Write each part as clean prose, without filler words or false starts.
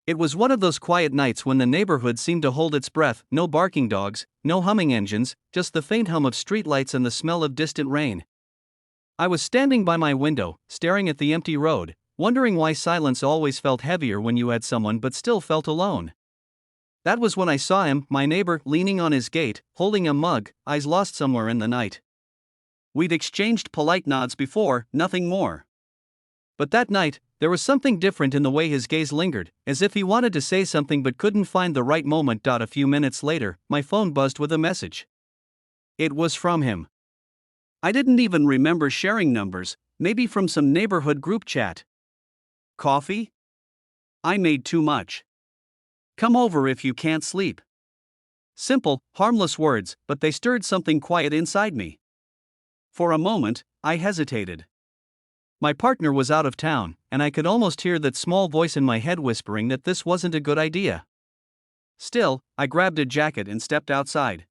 It was one of those quiet nights when the neighborhood seemed to hold its breath, no barking dogs, no humming engines, just the faint hum of streetlights and the smell of distant rain. I was standing by my window, staring at the empty road, wondering why silence always felt heavier when you had someone but still felt alone. That was when I saw him, my neighbor, leaning on his gate, holding a mug, eyes lost somewhere in the night. We'd exchanged polite nods before, nothing more. But that night, there was something different in the way his gaze lingered, as if he wanted to say something but couldn't find the right moment. A few minutes later, my phone buzzed with a message. It was from him. I didn't even remember sharing numbers, maybe from some neighborhood group chat. Coffee? I made too much. Come over if you can't sleep. Simple, harmless words, but they stirred something quiet inside me. For a moment, I hesitated. My partner was out of town, and I could almost hear that small voice in my head whispering that this wasn't a good idea. Still, I grabbed a jacket and stepped outside.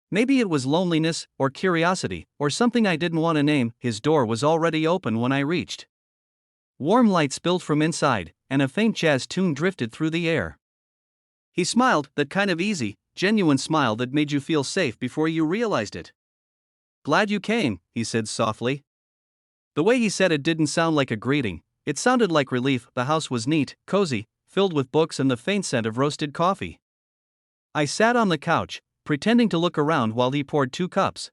Maybe it was loneliness, or curiosity, or something I didn't want to name. His door was already open when I reached. Warm light spilled from inside, and a faint jazz tune drifted through the air. He smiled, that kind of easy, genuine smile that made you feel safe before you realized it. "Glad you came," he said softly. The way he said it didn't sound like a greeting, it sounded like relief. The house was neat, cozy, filled with books and the faint scent of roasted coffee. I sat on the couch, pretending to look around while he poured 2 cups.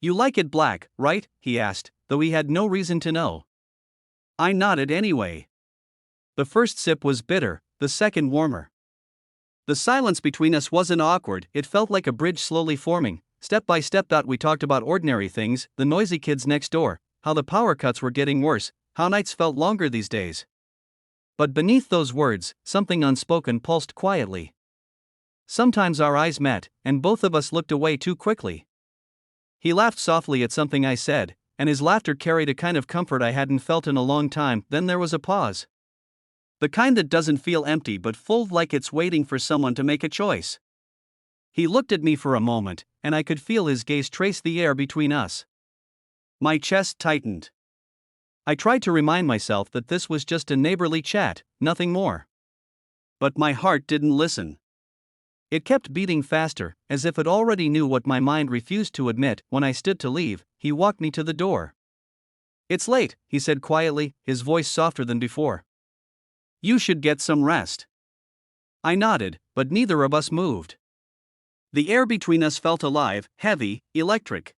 "You like it black, right?" he asked, though he had no reason to know. I nodded anyway. The first sip was bitter, the second warmer. The silence between us wasn't awkward, it felt like a bridge slowly forming, step by step. We talked about ordinary things, the noisy kids next door, how the power cuts were getting worse, how nights felt longer these days. But beneath those words, something unspoken pulsed quietly. Sometimes our eyes met, and both of us looked away too quickly. He laughed softly at something I said, and his laughter carried a kind of comfort I hadn't felt in a long time. Then there was a pause. The kind that doesn't feel empty but full, like it's waiting for someone to make a choice. He looked at me for a moment, and I could feel his gaze trace the air between us. My chest tightened. I tried to remind myself that this was just a neighborly chat, nothing more. But my heart didn't listen. It kept beating faster, as if it already knew what my mind refused to admit. When I stood to leave, he walked me to the door. "It's late," he said quietly, his voice softer than before. "You should get some rest." I nodded, but neither of us moved. The air between us felt alive, heavy, electric.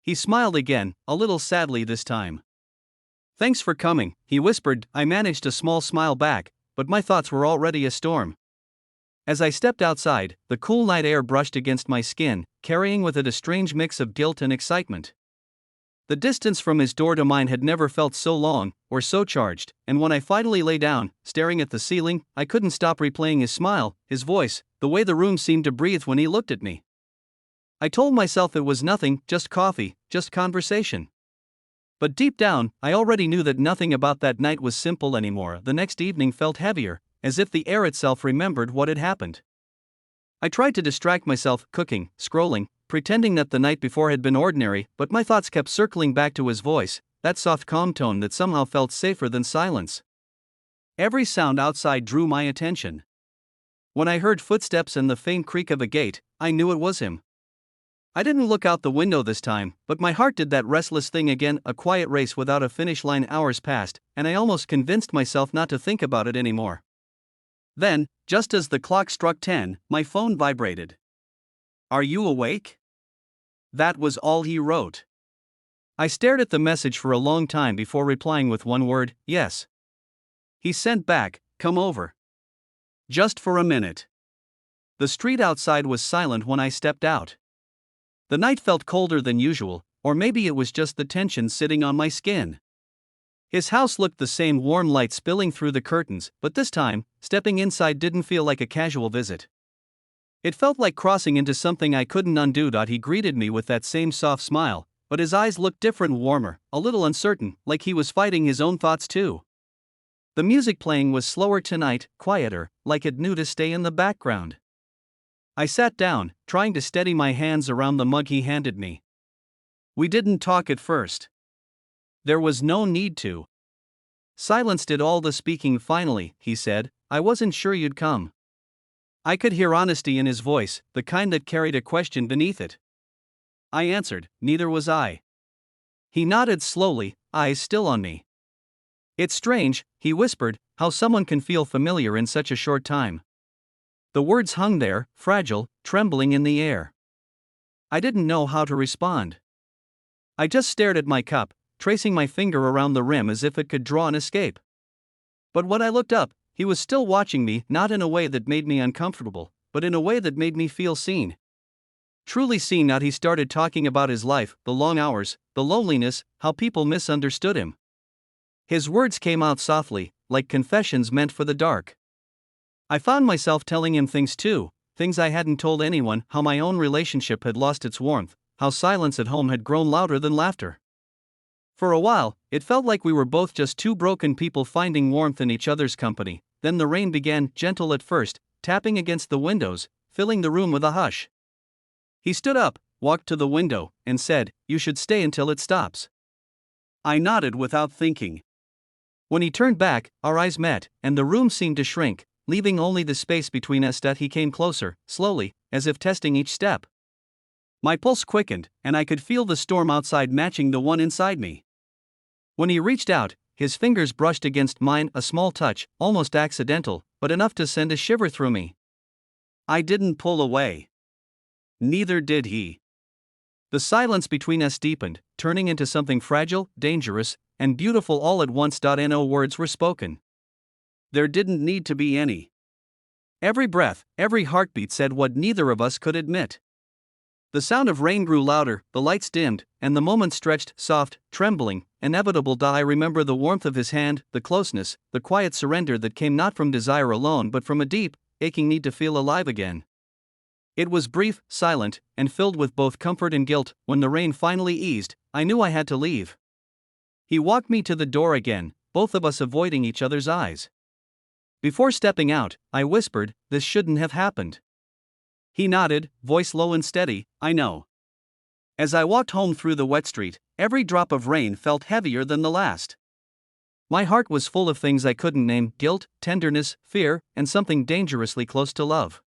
He smiled again, a little sadly this time. "Thanks for coming," he whispered. I managed a small smile back, but my thoughts were already a storm. As I stepped outside, the cool night air brushed against my skin, carrying with it a strange mix of guilt and excitement. The distance from his door to mine had never felt so long, or so charged, and when I finally lay down, staring at the ceiling, I couldn't stop replaying his smile, his voice, the way the room seemed to breathe when he looked at me. I told myself it was nothing, just coffee, just conversation. But deep down, I already knew that nothing about that night was simple anymore. The next evening felt heavier, as if the air itself remembered what had happened. I tried to distract myself, cooking, scrolling, pretending that the night before had been ordinary, but my thoughts kept circling back to his voice, that soft calm tone that somehow felt safer than silence. Every sound outside drew my attention. When I heard footsteps and the faint creak of a gate, I knew it was him. I didn't look out the window this time, but my heart did that restless thing again, a quiet race without a finish line. Hours passed, and I almost convinced myself not to think about it anymore. Then, just as the clock struck 10, my phone vibrated. "Are you awake?" That was all he wrote. I stared at the message for a long time before replying with one word, "Yes." He sent back, "Come over. Just for a minute." The street outside was silent when I stepped out. The night felt colder than usual, or maybe it was just the tension sitting on my skin. His house looked the same, warm light spilling through the curtains, but this time, stepping inside didn't feel like a casual visit. It felt like crossing into something I couldn't undo. He greeted me with that same soft smile, but his eyes looked different, warmer, a little uncertain, like he was fighting his own thoughts too. The music playing was slower tonight, quieter, like it knew to stay in the background. I sat down, trying to steady my hands around the mug he handed me. We didn't talk at first. There was no need to. Silence did all the speaking. "Finally," he said, I wasn't sure you'd come." I could hear honesty in his voice, the kind that carried a question beneath it. I answered, "Neither was I." He nodded slowly, eyes still on me. "It's strange," he whispered, "how someone can feel familiar in such a short time." The words hung there, fragile, trembling in the air. I didn't know how to respond. I just stared at my cup, tracing my finger around the rim as if it could draw an escape. But when I looked up, he was still watching me, not in a way that made me uncomfortable, but in a way that made me feel seen. Truly seen. Not he started talking about his life, the long hours, the loneliness, how people misunderstood him. His words came out softly, like confessions meant for the dark. I found myself telling him things too, things I hadn't told anyone, how my own relationship had lost its warmth, how silence at home had grown louder than laughter. For a while, it felt like we were both just two broken people finding warmth in each other's company. Then the rain began, gentle at first, tapping against the windows, filling the room with a hush. He stood up, walked to the window, and said, "You should stay until it stops." I nodded without thinking. When he turned back, our eyes met, and the room seemed to shrink, leaving only the space between us. He came closer, slowly, as if testing each step. My pulse quickened, and I could feel the storm outside matching the one inside me. When he reached out, his fingers brushed against mine, a small touch, almost accidental, but enough to send a shiver through me. I didn't pull away. Neither did he. The silence between us deepened, turning into something fragile, dangerous, and beautiful all at once. No words were spoken. There didn't need to be any. Every breath, every heartbeat said what neither of us could admit. The sound of rain grew louder, the lights dimmed, and the moment stretched, soft, trembling, inevitable. I remember the warmth of his hand, the closeness, the quiet surrender that came not from desire alone but from a deep, aching need to feel alive again. It was brief, silent, and filled with both comfort and guilt. When the rain finally eased, I knew I had to leave. He walked me to the door again, both of us avoiding each other's eyes. Before stepping out, I whispered, "This shouldn't have happened." He nodded, voice low and steady, "I know." As I walked home through the wet street, every drop of rain felt heavier than the last. My heart was full of things I couldn't name: guilt, tenderness, fear, and something dangerously close to love.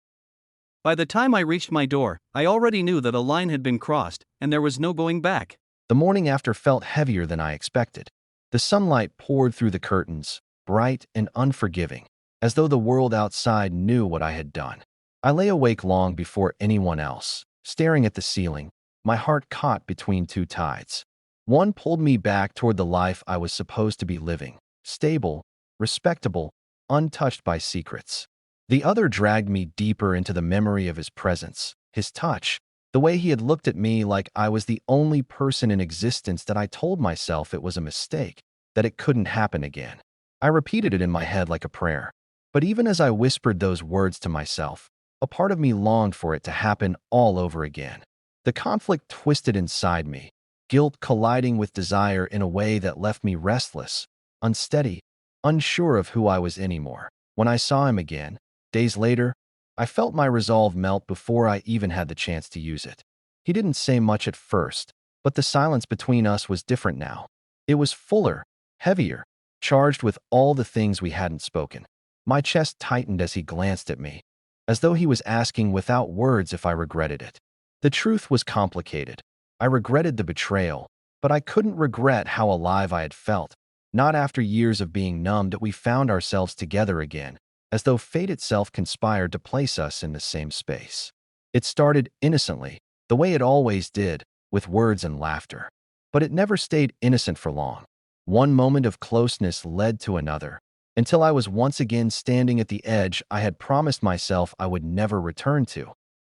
By the time I reached my door, I already knew that a line had been crossed, and there was no going back. The morning after felt heavier than I expected. The sunlight poured through the curtains, bright and unforgiving, as though the world outside knew what I had done. I lay awake long before anyone else, staring at the ceiling, my heart caught between two tides. One pulled me back toward the life I was supposed to be living, stable, respectable, untouched by secrets. The other dragged me deeper into the memory of his presence, his touch, the way he had looked at me like I was the only person in existence. That I told myself it was a mistake, that it couldn't happen again. I repeated it in my head like a prayer. But even as I whispered those words to myself, a part of me longed for it to happen all over again. The conflict twisted inside me, guilt colliding with desire in a way that left me restless, unsteady, unsure of who I was anymore. When I saw him again, days later, I felt my resolve melt before I even had the chance to use it. He didn't say much at first, but the silence between us was different now. It was fuller, heavier, charged with all the things we hadn't spoken. My chest tightened as he glanced at me, as though he was asking without words if I regretted it. The truth was complicated. I regretted the betrayal, but I couldn't regret how alive I had felt. Not after years of being numbed, we found ourselves together again, as though fate itself conspired to place us in the same space. It started innocently, the way it always did, with words and laughter. But it never stayed innocent for long. One moment of closeness led to another, until I was once again standing at the edge I had promised myself I would never return to.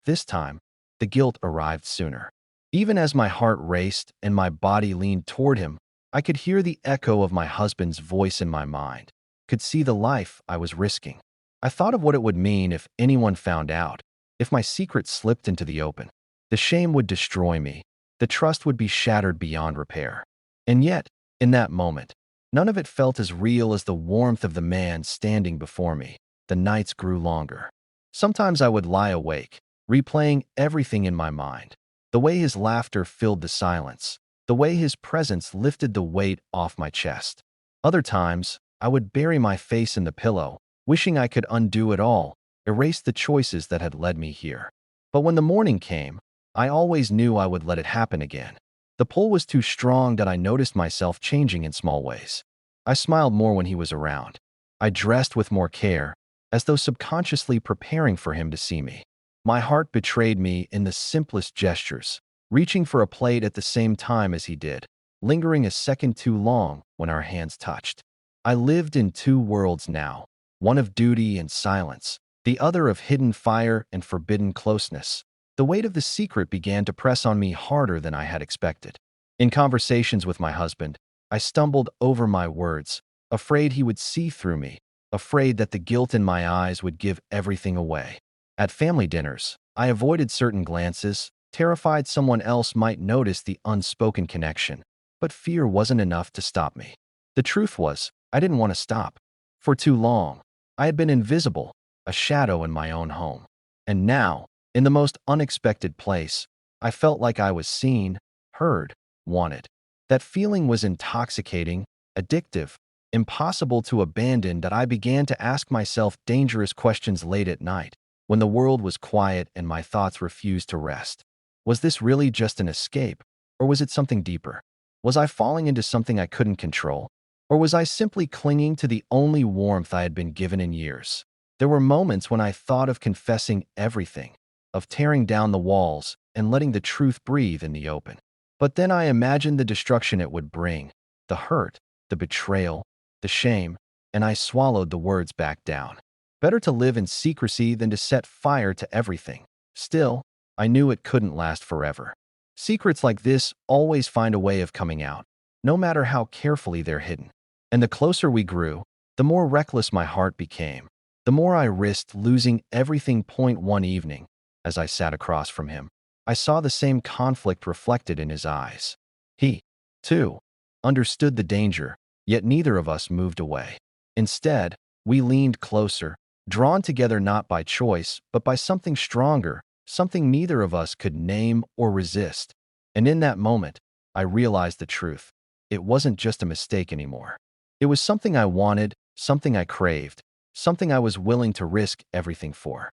This time, the guilt arrived sooner. Even as my heart raced and my body leaned toward him, I could hear the echo of my husband's voice in my mind, could see the life I was risking. I thought of what it would mean if anyone found out, if my secret slipped into the open. The shame would destroy me. The trust would be shattered beyond repair. And yet, in that moment, none of it felt as real as the warmth of the man standing before me. The nights grew longer. Sometimes I would lie awake, replaying everything in my mind. The way his laughter filled the silence, the way his presence lifted the weight off my chest. Other times, I would bury my face in the pillow, wishing I could undo it all, erase the choices that had led me here. But when the morning came, I always knew I would let it happen again. The pull was too strong that I noticed myself changing in small ways. I smiled more when he was around. I dressed with more care, as though subconsciously preparing for him to see me. My heart betrayed me in the simplest gestures, reaching for a plate at the same time as he did, lingering a second too long when our hands touched. I lived in two worlds now, one of duty and silence, the other of hidden fire and forbidden closeness. The weight of the secret began to press on me harder than I had expected. In conversations with my husband, I stumbled over my words, afraid he would see through me, afraid that the guilt in my eyes would give everything away. At family dinners, I avoided certain glances, terrified someone else might notice the unspoken connection, but fear wasn't enough to stop me. The truth was, I didn't want to stop. For too long, I had been invisible, a shadow in my own home. And now, in the most unexpected place, I felt like I was seen, heard, wanted. That feeling was intoxicating, addictive, impossible to abandon that I began to ask myself dangerous questions late at night, when the world was quiet and my thoughts refused to rest. Was this really just an escape, or was it something deeper? Was I falling into something I couldn't control, or was I simply clinging to the only warmth I had been given in years? There were moments when I thought of confessing everything, of tearing down the walls and letting the truth breathe in the open. But then I imagined the destruction it would bring, the hurt, the betrayal, the shame, and I swallowed the words back down. Better to live in secrecy than to set fire to everything. Still, I knew it couldn't last forever. Secrets like this always find a way of coming out, no matter how carefully they're hidden. And the closer we grew, the more reckless my heart became, the more I risked losing everything. One evening, as I sat across from him, I saw the same conflict reflected in his eyes. He, too, understood the danger, yet neither of us moved away. Instead, we leaned closer, drawn together not by choice, but by something stronger, something neither of us could name or resist. And in that moment, I realized the truth. It wasn't just a mistake anymore. It was something I wanted, something I craved, something I was willing to risk everything for.